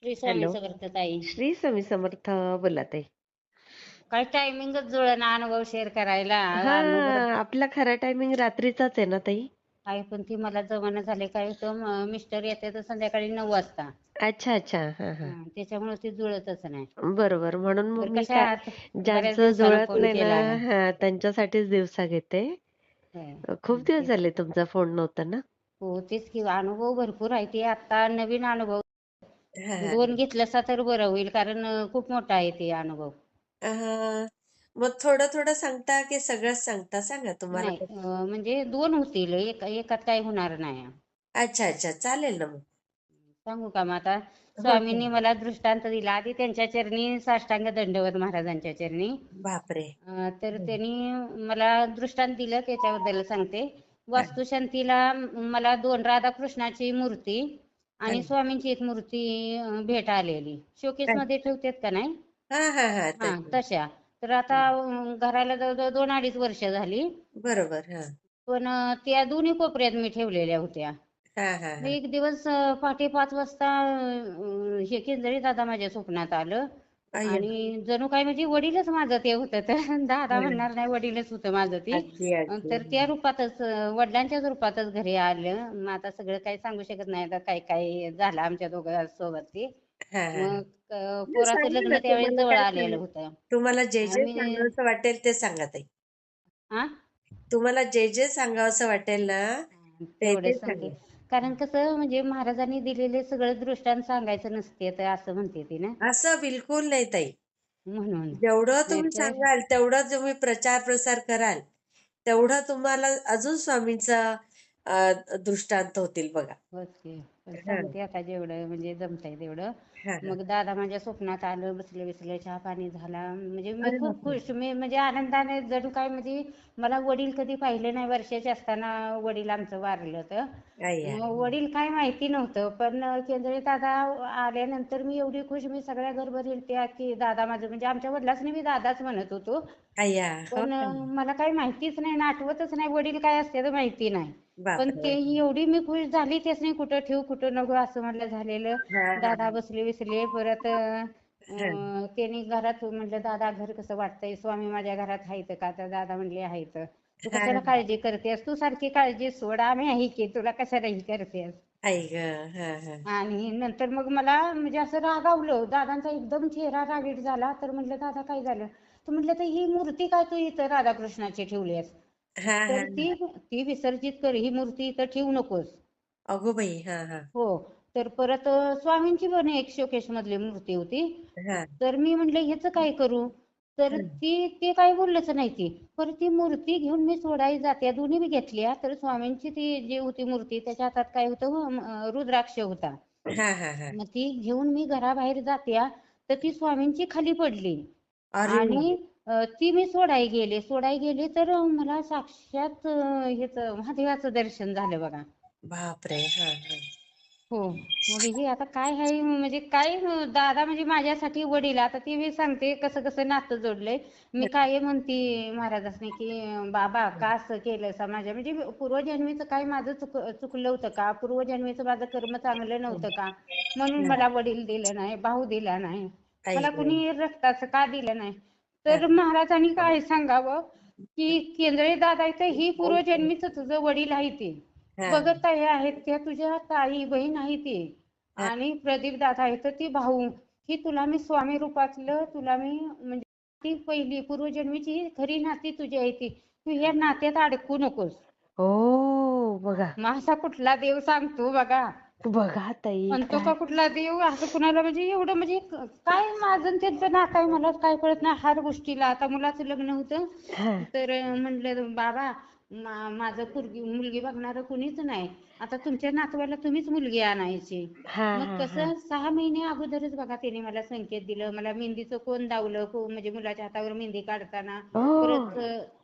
Shri Swami hello. समर्थ ताई. श्री स्वामी समर्थ. बोला ताई. काय टायमिंगच जुळना अनुभव शेअर करायला. अनुभव आपला खरा टायमिंग रात्रीचाच आहे ना ताई? आहे पण ती मला जमाना झाले. काय होतं मिस्टर येते तर संध्याकाळी 9 वाजता. अच्छा, अच्छा. हां, हां. त्याच्यामुळे ते जुळतच नाही. बरोबर. म्हणून मग बरं मी कशा काय आहात? बऱ्याच ज्यांचं दिवसानं जुळत फोन नाही ना केला. त्यांच्यासाठीच दिवसा घेते. खूप दिवस तेच. झाले तुमचा फोन नव्हता ना? हो तेच की अनुभव भरपूर आहे. ते आता नवीन अनुभव हां, 2 घेतलंसा तर बरं होईल कारण खूप मोठा आहे ते अनुभव. मग थोडं-थोडं सांगता की सगळंच सांगता? सांगा तुम्हाला नाही कसं. म्हणजे 2 होतील. एकात काही होणार नाही. अच्छा, अच्छा. चालेल ना मग. सांगू का मग आता? हो, स्वामींनी सांगा. मला दृष्टांत दिला. आधी त्यांच्या चरणी साष्टांग दंडवत महाराजांच्या चरणी. बापरे! तर हं. त्यांनी मला दृष्टांत दिलं त्याच्याबद्दल सांगते. हां, वास्तुशांतीला मला 2 राधाकृष्णाची मूर्ती आणि हां. स्वामींची एक मूर्ती भेट आलेली. शोकेसमध्ये ठेवतात का नाही? हां, हां, हां. तशी. तशा. तर आता घराला जवळ-जवळ 2-2.5 वर्ष झाली. बरोबर. हां. पण त्या दोन्ही कोपऱ्यात मी ठेवलेल्या होत्या. हां, हां, मग हां. एक दिवस पहाटे 5 वाजता हे केंदळी दादा माझ्या स्वप्नात आलं अय्या! आणि जणू काय म्हणजे वडीलच माझं ते होतं. तर दादा हं. म्हणणार नाही वडीलच होतं माझं ते. अगदी, अगदी. तर त्या रूपातच वडिलांच्याच रूपातच घरी आलं. मग आता सगळं काही सांगू शकत नाही आता काय काय झालं आमच्या दोघांसोबत ते. हां, हां, हां. मग नाही पोराचं सांगा ना लग्न त्यावेळेस तुम्हाला जवळ काय आलेलं होतं. तुम्हाला जे आम्ही सांगावसं वाटेल ते सांगा ताई. हां? तुम्हाला जे सांगावसं वाटेल ना, ते तेवढंच सांगते. सांगा. कारण कसं म्हणजे महाराजांनी दिलेले सगळं दृष्टांत सांगायचं नसते तर असं म्हणते ती ना. असं बिलकुल नाही ताई. म्हणून. जेवढं तुम्ही नाहीतर सांगाल, तेवढं तुम्ही प्रचार-प्रसार कराल, तेवढं तुम्हाला अजून स्वामींचा दृष्टांत होतील बघा. होच की. पण हां, सांगते आता जेवढं म्हणजे जमतंय तेवढं. हां, हां. मग दादा माझ्या स्वप्नात आलं, बसले-बसले चहा-पाणी झाला. म्हणजे मी अरे खूप बापरे! खुश. मी म्हणजे आनंदाने जणू काय म्हणजे मला वडील कधी पाहिले नाही. वर्षाचे असताना वडील आमचं वारलं होतं. अय्या! मग वडील काय माहिती नव्हतं. पण केंद्रे दादा आल्यानंतर मी एवढी खुश. मी सगळ्या घरभर हिंडते की दादा माझं म्हणजे आमच्या वडिलांनी मी दादाच म्हणत होतो. अय्या! हो पण का? मला काही माहितीच नाही आणि आठवतच नाही वडील काय असते तर माहिती नाही. पण ते बापरे! एवढी मी खुश झाली तेच नाही कुठं ठेवू कुठं नको असं म्हटलं झालेलं. हां, हां, दादा बसले विसले परत हां. त्यांनी घरात म्हटलं दादा घर कसं वाटतंय स्वामी माझ्या घरात आहेत का तर दादा म्हणले आहेत. तू हां, कशाला हां. काळजी करतेस तू सारखी काळजी सोड आम्ही आहे की तुला कशाला ही करतेस. आई गं! हां, हां. आणि नंतर मग मला म्हणजे असं रागावलं. दादांचा एकदम चेहरा रागीट झाला. तर म्हटलं दादा काय झालं? तर म्हटलं तर ही मूर्ती काय तू इथं राधाकृष्णाची ठेवली आहेस? हां, तर हां. ती ती विसर्जित कर. ही मूर्ती इथं ठेवू नकोस. अगो बाई! हां, हां. हो. तर परत स्वामींची पण एक शोकेश मधली मूर्ती होती. हां, तर मी म्हटलं ह्याचं काय करू? तर हां. ते काही बोललंच नाही ती. परत ती मूर्ती घेऊन मी सोडायला जाते. दोन्ही मी घेतल्या. तर स्वामींची ती जी होती मूर्ती त्याच्या हातात काय होतं रुद्राक्ष होता. हां, हां, हां. मग ती घेऊन मी घराबाहेर जाते तर ती स्वामींची खाली पडली. अरे! आणि ती मी सोडाय गेले तर मला साक्षात ह्याचं महादेवाचं दर्शन झालं बघा. बापरे! हां, हां. हो. मग हे आता काय आहे म्हणजे काय दादा म्हणजे माझ्यासाठी वडील. आता ते मी सांगते कसं-कसं नातं जोडलंय. मी काय म्हणते महाराजांनी की "बाबा का असं केलंस माझ्या म्हणजे पूर्वजन्मीचं काय माझं चुकलं होतं का? पूर्वजन्मीचं माझं कर्म चांगलं हं. नव्हतं का? म्हणून हां. मला वडील दिलं नाही, भाऊ दिला नाही. आई मला गं! कुणी रक्ताचं का दिलं नाही?" हां. तर महाराजांनी काय सांगावं की "केंद्रे दादा इथं ही पूर्वजन्मीचं तुझं वडील आहे ते. हां, भगत ताई आहेत त्या तुझ्या ताई बहीण आहे ती हां. आणि प्रदीप दादा आहे तर ती भाऊ ही तुला मी स्वामी रूपातलं तुला मी म्हणजे ती पहिली पूर्वजन्मीची ही खरी नाती तुझी आहे ती तू या नात्यात अडकू नकोस. हो, बघा. मग असा कुठला देव सांगतो बघा. बघा ताई म्हणतो काय का कुठला देव असं कुणाला म्हणजे एवढं म्हणजे काय माझं आणि त्यांचं नातं आहे मलाच काय कळत नाही हर गोष्टीला. आता मुलाचं लग्न होतं हां, तर म्हणलं बाबा माझं मुलगी बघणारं कुणीच नाही. आता तुमच्या नातवाला तुम्हीच मुलगी आणायची. हां, मग हां, हां. कसं 6 महिने अगोदरच बघा त्याने मला संकेत दिलं. मला मेहंदीचं कोण दावलं म्हणजे मुलाच्या हातावर मेहंदी काढताना. ओह! परत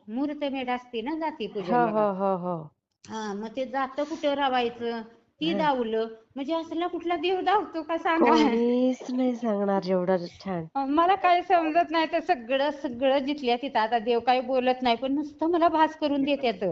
मुहूर्तमेढ असते ना जाती हो, पूजन बघा. हो, हो, हो. मग ते जातं कुठं रावायचं ती हा. दावलं. म्हणजे असला कुठला देव दावतो का सांगा? कोणीच नाही सांगणार एवढं छान. मला काय समजत नाही तर सगळं सगळं जिथल्या तिथं आता देव काही बोलत नाही पण नुसतं मला भास करून देत्यात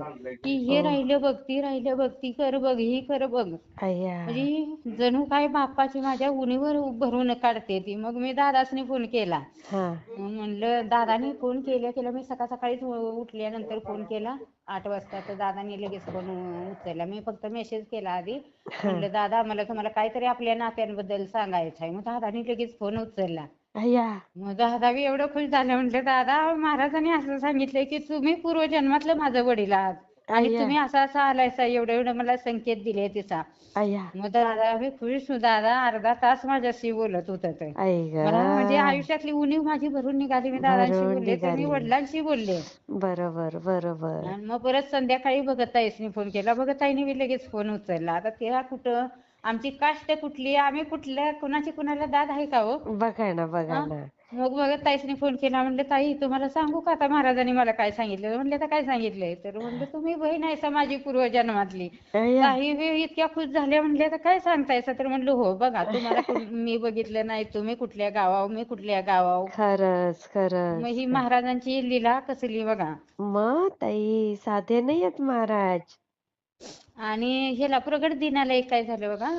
की ओ हे राहिलं बघ ती राहिलं बघ ती कर बघ ही कर बघ. अय्या. म्हणजे जणू काय बापाची माझ्या उणीवर भरून काढते ती. मग मी दादासनी फोन केला. हा. म्हणलं दादानी फोन केला मी सकाळीच उठल्यानंतर फोन केला 8 वाजता तर दादानी लगेच फोन उचलला. मी फक्त मेसेज केला आधी. हा. म्हणलं दादा मला तुम्हाला काहीतरी आपल्या नात्यांबद्दल सांगायचं आहे. मग दादानी लगेच फोन उचलला. अय्या. मग दादा बी एवढं खुश झालं. म्हटलं दादा महाराजांनी असं सांगितलंय की तुम्ही पूर्वजन्मातलं माझं वडील आहात आणि अय्या. तुम्ही असं आलायसा एवढं मला संकेत दिले तिचा. अय्या. मग दादा बी खुश. दादा अर्धा तास माझ्याशी बोलत होता ते. आई ग. मला म्हणजे आयुष्यातली उणीव माझी भरून निघाली. मी दादांशी भरून बोलले तर मी निघाली. वडिलांशी बोलले. बरोबर बरोबर. आणि मग परत संध्याकाळी भगतताईसनी फोन केला. भगतताईने बी लगेच फोन उचलला. आता त्या कुठं आमची कास्ट कुठली आम्ही कुठल्या कुणाची कुणाला दाद आहे का हो? बघा ना बघा हा? ना. मग भगतताईसनी फोन केला. म्हणलं ताई तुम्हाला सांगू का आता महाराजांनी मला काय सांगितलं? म्हणले तर काय सांगितलंय? तर म्हणलं तुम्ही बहीण आहे माझी पूर्वजन्मातली. अय्या. ताई बी इतक्या खुश झाल्या. म्हणले तर काय सांगतायसा? तर म्हणलं हो बघा तुम्हाला मी बघितलं नाही. तुम्ही कुठल्या गावाव मी कुठल्या गावाव. खरंच मग ही खरंच. महाराजांची लीला कसली बघा. मग ताई साधे नाही आहेत महाराज. आणि ह्याला प्रगट दिनाला एक काय झालं बघा.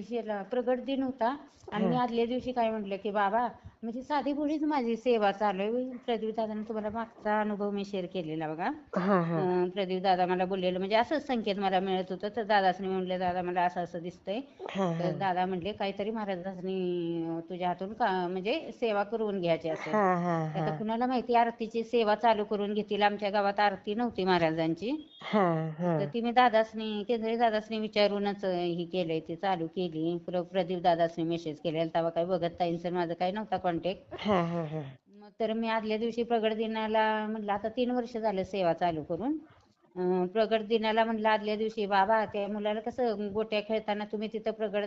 ह्याला प्रगट दिन होता आणि मी हा. आदल्या दिवशी काय म्हटलं की बाबा म्हणजे साधी भोळीच माझी सेवा चालू आहे. प्रदीप दादाने तुम्हाला मागचा अनुभव मी शेअर केलेला बघा. हा हा. प्रदीप दादा मला बोललेलं म्हणजे असंच संकेत मला मिळत होतं. तर दादासनी म्हणले दादा मला असं असं दिसतंय. हा हा. तर दादा म्हणले काहीतरी महाराजांनी तुझ्या हातून म्हणजे सेवा करून घ्यायची असेल. हा हा आता हा. कुणाला माहिती आरतीची सेवा चालू करून घेतील. आमच्या गावात आरती नव्हती महाराजांची. हा हा. तर ती मी दादासनी केंद्रे दादासनी विचारूनच ही केलंय ती चालू केली. प्रदीप दादासनी मेसेज केलेला. तेव्हा काही बघत ताईंचं माझं काही नव्हता कॉन्टॅक्ट. हा हा हा. मग तर मी आदल्या दिवशी प्रगट दिनाला म्हणलं आता 3 वर्ष झालं सेवा चालू करून. प्रगट दिनाला म्हणलं आदल्या दिवशी बाबा त्या मुलाला कसं गोट्या खेळताना तुम्ही तिथं प्रगट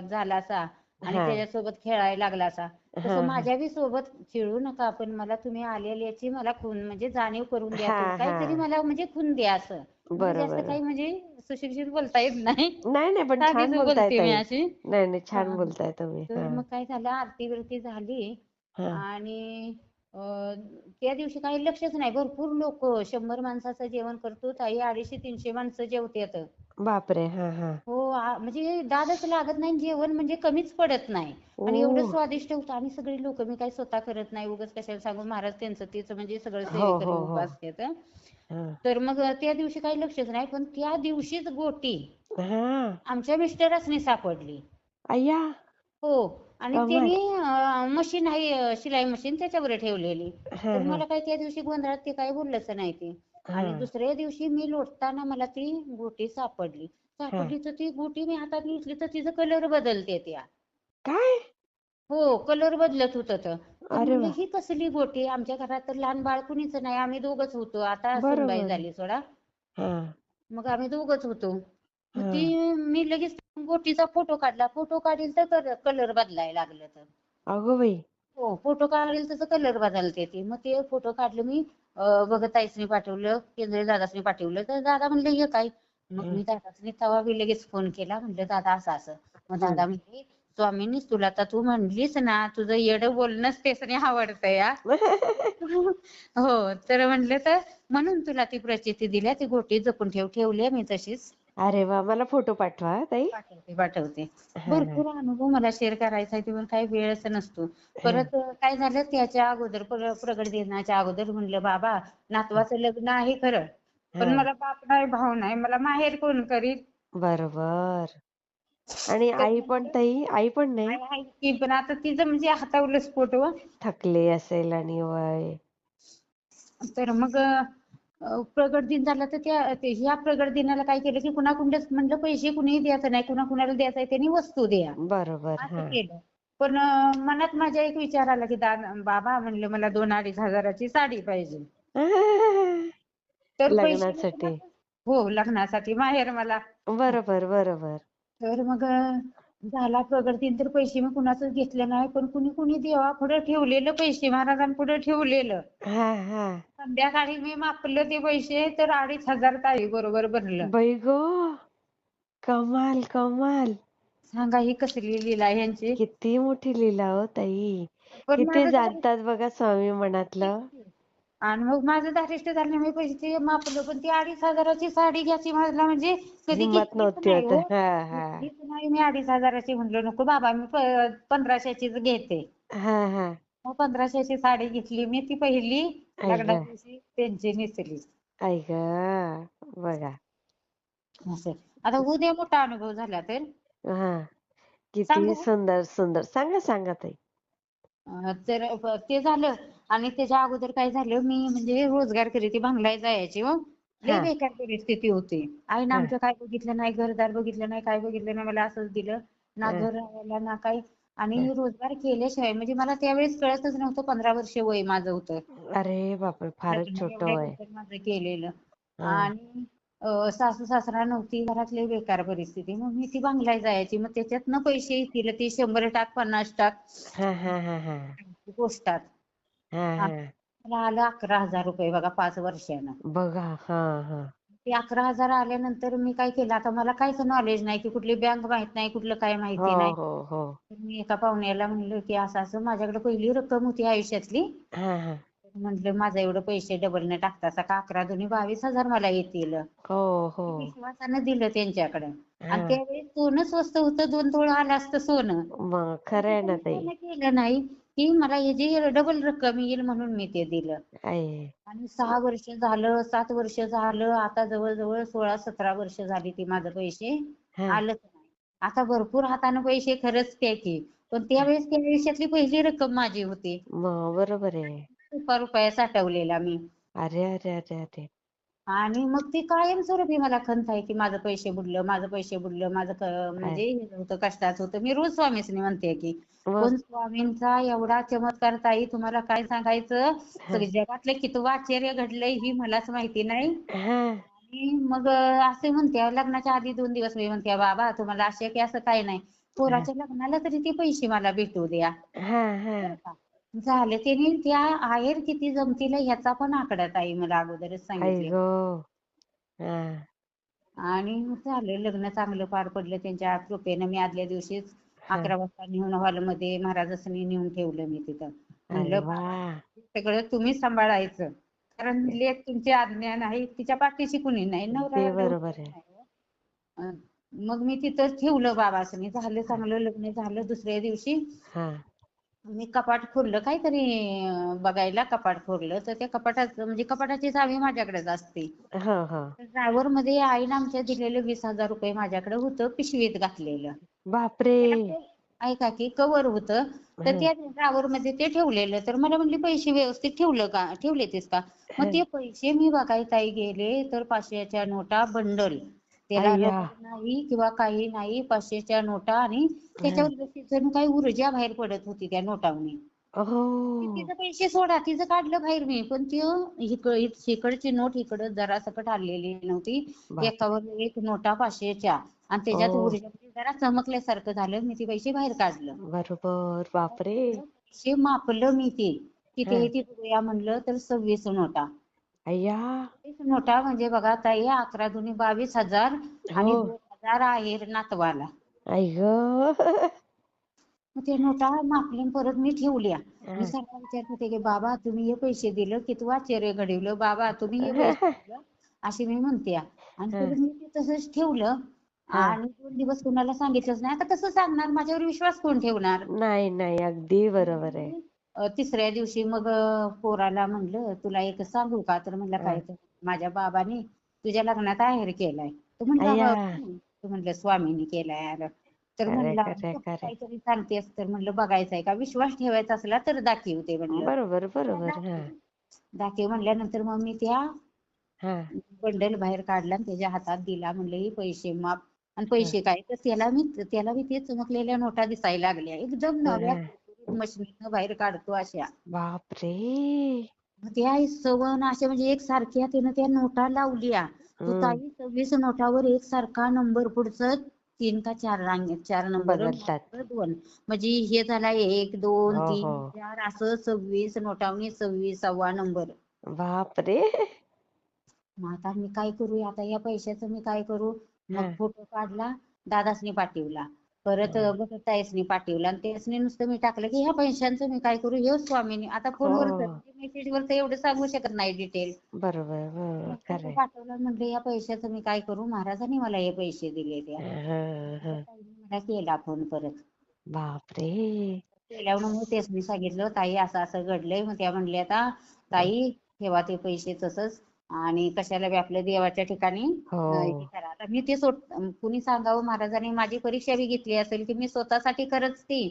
झालासा आणि हा त्याच्यासोबत खेळायला लागलासा. हा तसं हा. माझ्या बी सोबत खेळू नका पण मला तुम्ही आलेल्याची मला खून म्हणजे जाणीव करून द्या. हा तुम्ही हा. काहीतरी मला म्हणजे खून द्या असं. मला जास्त बरोबर. काही म्हणजे सुशिक्षित बोलता येत नाही. नाही नाही पण छान साधीच बोलताय बोलते मी ताई. अशी. नाही नाही छान हा. बोलताय तुम्ही. तर हा मग काय झालं आरती बिरती झाली हा. आणि त्या दिवशी काही लक्षच नाही. भरपूर लोक 100 माणसाचं जेवण करतो. ताई 250-300 माणसं जेवतात. बापरे. हा हा. हो म्हणजे दादच लागत नाही. जेवण म्हणजे कमीच पडत नाही. ओ. आणि एवढं स्वादिष्ट होतं आणि सगळी लोक मी काही स्वतः करत नाही. उगाच कशाला सांगू महाराज त्यांचं तेच म्हणजे सगळं हो सेवेकरी हो उभं हो. असतात. हा. तर मग त्या दिवशी काही लक्षच नाही. पण त्या दिवशीच गोटी हा. आमच्या मिस्टरासनी सापडली. अय्या. हो आणि कमाल. त्यांनी मशीन आहे शिलाई मशीन त्याच्यावर ठेवलेली. हा तर हा मला काही त्या दिवशी गोंधळात ते काही बोललंच नाही ते. हा आणि दुसऱ्या दिवशी मी लोटताना मला ती गोटी सापडली. हा. सापडली तर ती गोटी मी हातात घेतली तर तिचा कलर बदलते त्या. काय. हो कलर बदलत होतं तर अरे म्हणलं वा. ही कसली गोटी. आमच्या घरात तर लहान बाळ कुणीच नाही. आम्ही दोघच होतो. आता सुनबाई बरोबर. झाली सोडा. हा मग आम्ही दोघच होतो. मग हा. ती मी लगेच गोटीचा फोटो काढला. फोटो काढील तर कलर बदलायला लागलं तर. अगो बाई. हो फोटो काढेल तसं कलर बदलते ती. मग ते फोटो काढले मी भगतताईसनी पाठवलं. केंद्रे दादासनी पाठवलं. तर दादा म्हणले हे काय. मग हं, मी दादासनी तेव्हा मी लगेच फोन केला. म्हणलं दादा असं असं. मग हं. दादा म्हणले स्वामींनीच तुला तर तू म्हणलीस ना तुझं येडं बोलणंच त्यासनी आवडतं या. हो तर म्हणले तर म्हणून तुला ती प्रचिती दिल्या. ती गोटी जपून ठेवली मी तशीच. अरे वा. मला फोटो पाठवा हा, ताई. पाठवते. हा भरपूर अनुभव मला शेअर करायचा आहे पण काही वेळच नसतो. हा परत काय झालं त्याच्या अगोदर प्रगट दिनाच्या अगोदर म्हणलं बाबा नातवाचं लग्न आहे खरं हा. पण मला बाप नाही भाऊ नाही मला माहेर कोण करील. बरोबर. आणि तर आई पण म्हणलं ताई आई पण नाही. आई आहे की पण आता तिचं म्हणजे हातावलंच पोट व. थकले असेल आणि वय. तर मग प्रगट दिन झाला तर ह्या प्रगट दिनाला काय केलं की कुणाकुंडच म्हणलं पैसे कुणीही द्यायचं नाही. कुणाकुणाला द्यायचं आहे त्यांनी वस्तू द्या. बरोबर. असं हा. केलं. पण मनात माझ्या एक विचार आला की बाबा म्हणलं मला 2-2.5 हजाराची साडी पाहिजे. तर पैसे मी लग्नासाठी. कुणाचं हो लग्नासाठी माहेर मला. बरोबर बरोबर. तर मग झाला प्रगट दिन तर पैसे मी कुणाचंच घेतले नाही. पण कुणी देवापुढे ठेवलेलं पैसे महाराजांपुढे ठेवलेलं. हा हा. संध्याकाळी मी मापलं ते पैसे तर 2.5 हजार ताई बरोबर भरलं. बाई गो. कमाल कमाल. सांगा ही कसली लीला आहे यांची. किती मोठी लीला हो ताई. पण किती माझं जाणतात बघा स्वामी मनातलं. आणि मग माझं धारिष्ट झालं मी पैसे ते मापलं पण ती 2,500ची साडी घ्यायची मला म्हणजे कधी हिंमत घेतलीच नव्हती नाही होत. हो. हा हा घेतलीच नाही मी 2,500ची म्हणलं नको बाबा मी 1500चीच घेते. हा हा. मग 1500ची साडी घेतली मी ती पहिली आई लग्ना ग दिवशी त्यांची नेसली. आई ग बघा. असं आता उद्या मोठा अनुभव झाला तर हा किती सांगू. सुंदर सुंदर. सांगा सांगा ताई. तर ते झालं आणि त्याच्या अगोदर काय झालं मी म्हणजे रोजगार करीत बंगल्यात जायची हो. लय हा बेकार परिस्थिती होती. आईनं हा आमच्या काय बघितलं नाही घरदार बघितलं नाही काय बघितलं नाही मला असंच दिलं ना हा घर राहायला ना काही आणि हा. रोजगार केल्याशिवाय म्हणजे मला त्यावेळेस कळतच नव्हतं 15 वर्ष वय माझं होतं. अरे बापरे फारच लग्न छोट एवढ्या वय. लवकर माझं केलेलं हा आणि सासू सासरा नव्हती घरात लय बेकार परिस्थिती मग मी ती बंगल्यात जायची मग त्याच्यातनं पैसे येतील ते 100 टाक 50 टाक हा हा हा हा पोस्टात हा हा. मला आलं 11,000 रुपये बघा 5 वर्षानं. बघा हा हा. ते 11,000 आल्यानंतर मी काय केलं आता मला काहीच नॉलेज नाही की कुठली बँक माहित नाही कुठलं काय हो माहिती नाही. हो हो. तर मी एका पाहुण्याला म्हणलं की असं असं माझ्याकडे पहिली रक्कम होती आयुष्यातली. हा हा. म्हटलं माझं एवढं पैसे डबल न टाकता का 11 दुनी 22,000 मला येतील. हो हो. मी विश्वासानं दिलं त्यांच्याकडे आणि हा त्यावेळेस सोनं स्वस्त होतं 2 तोळं आलं असतं सोनं. मग पण खरं आहे तिथं ना मी ताई. त्यानं केलं नाही की मला ह्याची डबल रक्कम येईल म्हणून मी ते दिलं. आहे. आणि 6 वर्ष झालं 7 वर्ष झालं आता जवळजवळ 16-17 वर्ष झाली ती माझं पैसे हा आलंच नाही. आता भरपूर हातानं पैसे खरंच की पण त्यावेळेस त्या आयुष्यातली पहिली रक्कम माझी होती. मग बरोबर आहे. रुपया साठवलेला मी. अरे अरे अरे अरे. आणि मग ती कायमस्वरूपी मला खंत आहे की माझं पैसे बुडलं माझं पैसे बुडलं माझं काय म्हणजे हे होतं कष्टात होतं मी रोज स्वामीसनी म्हणते की मग पण स्वामींचा एवढा चमत्कार ताई तुम्हाला काय सांगायचं हा सगळं जगातलं कितवं आश्चर्य घडलंय ही मलाच माहिती नाही. हा आणि मग असे म्हणते लग्नाच्या आधी 2 दिवस मी म्हणते बाबा तुम्हाला असे की असं काही नाही हा पोराच्या लग्नाला तरी ते पैसे मला भेटू द्या. हा हा. बरं का झालं त्याने त्या आहेर किती जमतील ह्याचा पण आकडा ताई मला अगोदरच आई सांगितले. गो. हा आणि झालं लग्न चांगलं पार पडलं त्यांच्या कृपेनं मी आदल्या दिवशीच हा. 11 वाजता नेऊन हॉलमध्ये महाराजासनी नेऊन ठेवलं मी तिथं. अरे म्हणलं वा. बाबा सगळं तुम्हीच सांभाळायचं कारण लेक तुमची आज्ञा नाही तिच्या पाठीशी कुणी नाही ते नवरा बरोबर ठेवतच आहे. नाही हो. मग मी तिथंच ठेवलं बाबासनी झालं चांगलं लग्न झालं दुसऱ्या दिवशी हा मी कपाट खोललं काहीतरी बघायला कपाट खोललं तर त्या कपाटात म्हणजे कपाटाची चावी माझ्याकडेच असते. हा हा. ड्रायव्हर मध्ये आईने आमच्या दिलेलं 20,000 रुपये माझ्याकडे होतं पिशवीत घातलेलं. बापरे. त्याला ऐका की कवर होतं तर हा त्या ड्रायव्हर मध्ये ते ठेवलेलं तर मला म्हणली पैसे व्यवस्थित ठेवलेतेस का मग हा. ते पैसे मी बघाय ताई गेले तर 500च्या नोटा बंडल त्याला अय्या. रबर नाही किंवा काही नाही 500च्या नोटा आणि हा. त्याच्यावर जणू काही ऊर्जा बाहेर पडत होती त्या नोटावनी. हो. तिचं पैसे सोडा तिचं काढलं बाहेर मी पण ती इकडची नोट इकडं जरा सकट हललेली नव्हती. बापरे. एकावर एक नोटा 500च्या आणि ओ त्याच्यात ऊर्जा म्हणजे जरा चमकल्यासारखं झालं मी ते पैसे बाहेर काढलं. बरोबर बापरे. पैसे मापलं मी ते किती हा. आहे ते बघूया म्हणलं तर 26 नोटा. अय्या. 26 नोटा म्हणजे बघा ताई 11 दुनी 22,000 हो. आणि 2,000 आहेर नातवाला. आई ग. मग ते नोटा मापल्या परत मी ठेवल्या. मी हा. सगळ्यांना विचारत होते की बाबा तुम्ही हे पैसे दिलं कितवं आश्चर्य घडवलं बाबा तुम्ही हे पैसे दिलं अशी मी म्हणते आणि हा. परत मी ते तसंच ठेवलं हा. आणि 2 दिवस कुणाला सांगितलंच नाही आता कसं सांगणार माझ्यावर विश्वास कोण ठेवणार. नाही नाही अगदी बरोबर आहे. आणि तिसऱ्या दिवशी मग पोराला म्हणलं तुला एक सांगू का तर म्हणलं हा. काय तर माझ्या बाबांनी तुझ्या लग्नात आहेर केलाय. तर अय्या. म्हणलं तर म्हणलं स्वामींनी केलाय अरे तर खरे म्हणला खरे खरे. काहीतरी सांगतेस तर म्हणलं बघायचंय का विश्वास ठेवायचा असला तर दाखवते म्हणलं. बरोबर बरोबर. हा दाखव म्हणल्यानंतर मग मी त्या हा बंडल बाहेर काढला आणि त्याच्या हातात दिला म्हणलं हे पैसे माप आणि हा पैसे काय तर त्याला मी ते चमकलेल्या नोटा दिसायला लागल्या एकदम नव्या हा. मशनीनं बाहेर काढतो अशा. बापरे. मग त्या सवन अशा म्हणजे एक सारख्या तिनं त्या नोटा लावल्या तो हम्म. ताई 26 नोटावर एक सारखा नंबर पुढचं 3 का 4 रांगेत 4 नंबर बदलतात. मागं 2 म्हणजे हे झाला 1 2 हो हो. 3 4 असं 26 नोटावनी 26वा नंबर. बापरे. मग आता मी काय करू आता या पैशाचं मी काय करू मग हा फोटो काढला, दादासनी पाठवला. परत हा. ताईसनी पाठवला आणि त्यासनी नुसतं मी टाकलं की ह्या पैशांचं मी काय करू हे स्वामींनी आता हो फोनवर मेसेजवर तर एवढं सांगू शकत नाही डिटेल. बरोबर बरोबर मग फोटो खरंय. पाठवला म्हटलं या पैशाचं मी काय करू महाराजांनी मला हे पैसे दिले त्या. हा त्या हा. ताईने मला केला फोन परत. बापरे. केल्यावर मग त्यासनी सांगितलं ताई असं असं घडलंय. मग त्या म्हणल्या आता ताई ठेवा ते पैसे तसंच आणि कशाला बी आपल्या देवाच्या ठिकाणी हो हे करा. आता मी ते कुणी सांगावं महाराजांनी माझी परीक्षा बी घेतली असेल की मी स्वतःसाठी खरंच ती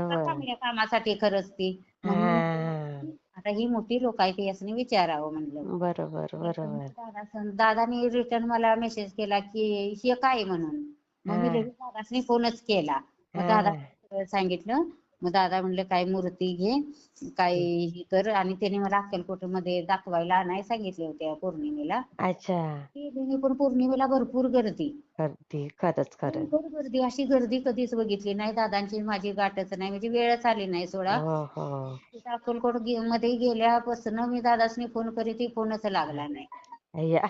का बरोबर. चांगल्या कामासाठी खरंच ती. मग मी हा म्हटलं आता ही मोठी लोक आहेत यासनी विचारावं म्हणलं. बरोबर नंतर बरोबर. मग दादानी रिटर्न मला मेसेज केला की हे काय म्हणून. मग मी हा लगेच दादासनी फोनच केला. मग दादा हा. सांगितलं. मग दादा म्हणलं काय मूर्ती घे काय हे कर आणि त्याने मला अक्कलकोटमध्ये दाखवायला आणायला सांगितले होते पौर्णिमेला. अच्छा. गेले पण पौर्णिमेला भरपूर गर्दी. गर्दी खरंच खरंच. भरपूर गर्दी अशी गर्दी कधीच बघितली नाही. दादांची माझी गाठच नाही म्हणजे वेळच आली नाही सोडा. हो हो. तिथं अक्कलकोट मध्ये गेल्यापासून मी दादासनी फोन करीत फोनच लागला नाही. अय्या.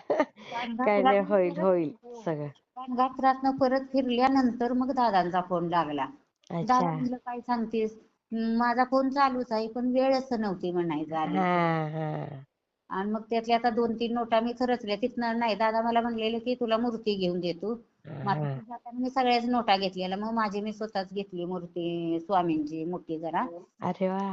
काय नाही गाणगापुरातनं होईल परत होईल सगळं. गाणगापुरातनं परत फिरल्यानंतर मग दादांचा फोन लागला. अच्छा. दादा म्हणलं काय सांगतेस. माझा फोन चालूच आहे पण वेळच नव्हती म्हणायचं हा आली. हा. आणि मग त्यातल्या आता 2-3 नोटा मी खरचल्या तिथनं नाही दादा मला म्हणलेले की तुला मूर्ती घेऊन देतो. मग आता हा. ते जाताना मी सगळ्याच नोटा घेतलेल्या मग माझी मी स्वतःच घेतली मूर्ती स्वामींची मोठी जरा. अरे वा.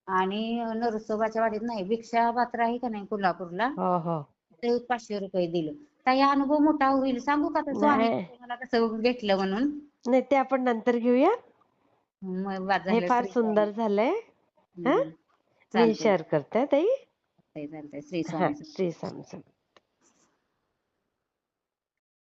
आणि नरसोबाच्या वाडीत नाही भिक्षा पात्र आहे का नाही कोल्हापूरला हो हो. ते 500 रुपये दिलं. ताई अनुभव मोठा होईल सांगू का तर स्वामी नाही मला कसं भेटलं म्हणून. नाही ते आपण नंतर घेऊया. मग बाद हे झालं फार श्री स्वामी. सुंदर झालंय. हा हम्म. मी चालतंय शेअर करते ताई. चालतंय श्री हा स्वामी. श्री स्वामी समर्थ.